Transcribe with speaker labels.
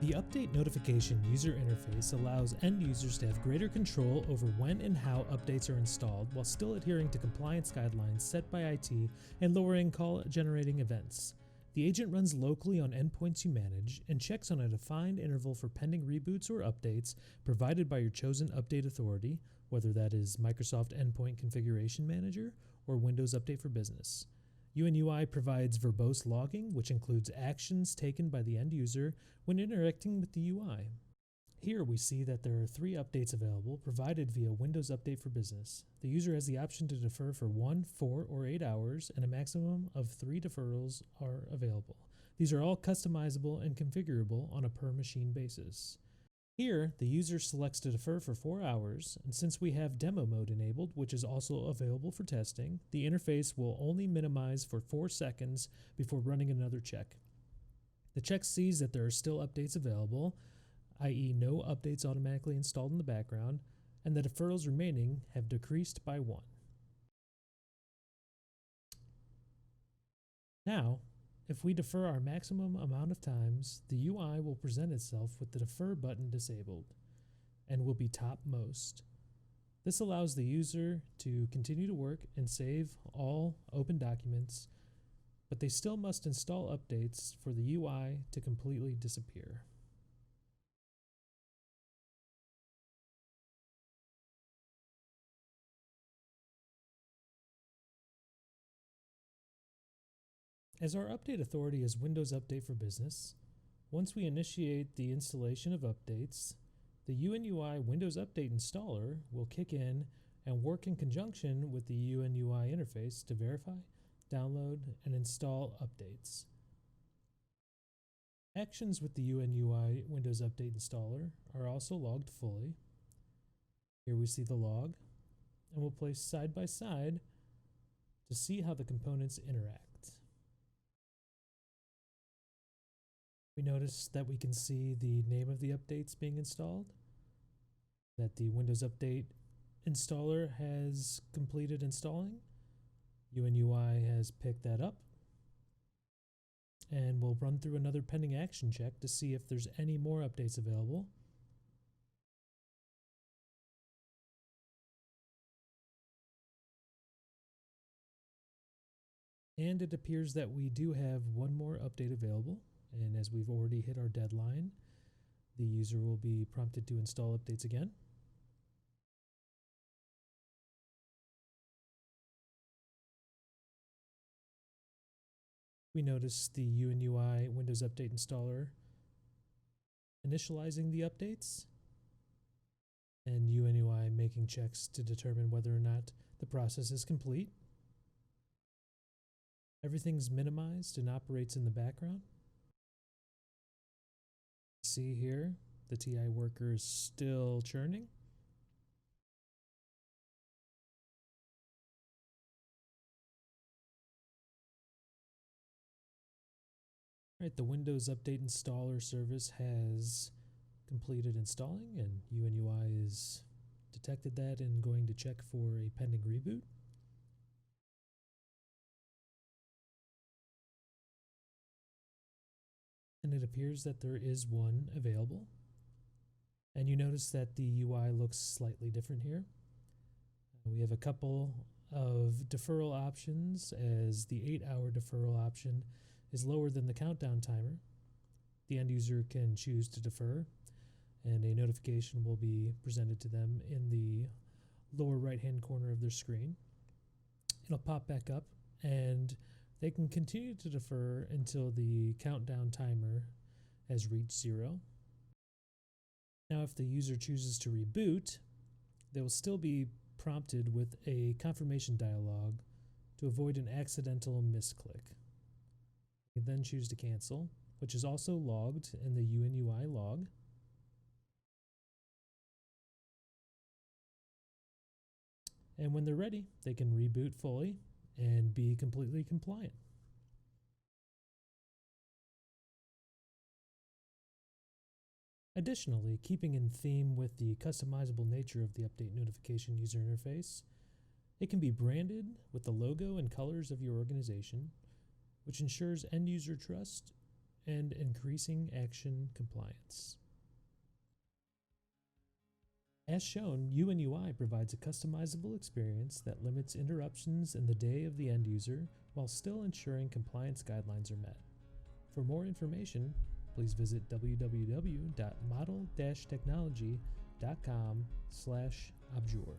Speaker 1: The Update Notification user interface allows end users to have greater control over when and how updates are installed while still adhering to compliance guidelines set by IT and lowering call-generating events. The agent runs locally on endpoints you manage and checks on a defined interval for pending reboots or updates provided by your chosen update authority, whether that is Microsoft Endpoint Configuration Manager or Windows Update for Business. UNUI provides verbose logging, which includes actions taken by the end user when interacting with the UI. Here we see that there are 3 updates available provided via Windows Update for Business. The user has the option to defer for 1, 4, or 8 hours, and a maximum of 3 deferrals are available. These are all customizable and configurable on a per-machine basis. Here, the user selects to defer for 4 hours, and since we have demo mode enabled, which is also available for testing, the interface will only minimize for 4 seconds before running another check. The check sees that there are still updates available, i.e. no updates automatically installed in the background, and the deferrals remaining have decreased by 1. Now, if we defer our maximum amount of times, the UI will present itself with the Defer button disabled and will be topmost. This allows the user to continue to work and save all open documents, but they still must install updates for the UI to completely disappear. As our update authority is Windows Update for Business, once we initiate the installation of updates, the UNUI Windows Update installer will kick in and work in conjunction with the UNUI interface to verify, download, and install updates. Actions with the UNUI Windows Update installer are also logged fully. Here we see the log, and we'll place side by side to see how the components interact. We notice that we can see the name of the updates being installed, that the Windows Update installer has completed installing. UNUI has picked that up, and we'll run through another pending action check to see if there's any more updates available. And it appears that we do have one more update available. And as we've already hit our deadline, the user will be prompted to install updates again. We notice the UNUI Windows Update installer initializing the updates and UNUI making checks to determine whether or not the process is complete. Everything's minimized and operates in the background. See here, the TI worker is still churning. Right, the Windows Update installer service has completed installing, and UNUI has detected that and going to check for a pending reboot. And it appears that there is one available. And you notice that the UI looks slightly different here. We have a couple of deferral options, as the 8-hour deferral option is lower than the countdown timer. The end user can choose to defer, and a notification will be presented to them in the lower right-hand corner of their screen. It'll pop back up, and they can continue to defer until the countdown timer has reached 0. Now, if the user chooses to reboot, they will still be prompted with a confirmation dialog to avoid an accidental misclick. You can then choose to cancel, which is also logged in the UNUI log. And when they're ready, they can reboot fully and be completely compliant. Additionally, keeping in theme with the customizable nature of the update notification user interface, it can be branded with the logo and colors of your organization, which ensures end user trust and increasing action compliance. As shown, UNUI provides a customizable experience that limits interruptions in the day of the end user while still ensuring compliance guidelines are met. For more information, please visit www.model-technology.com/Objur.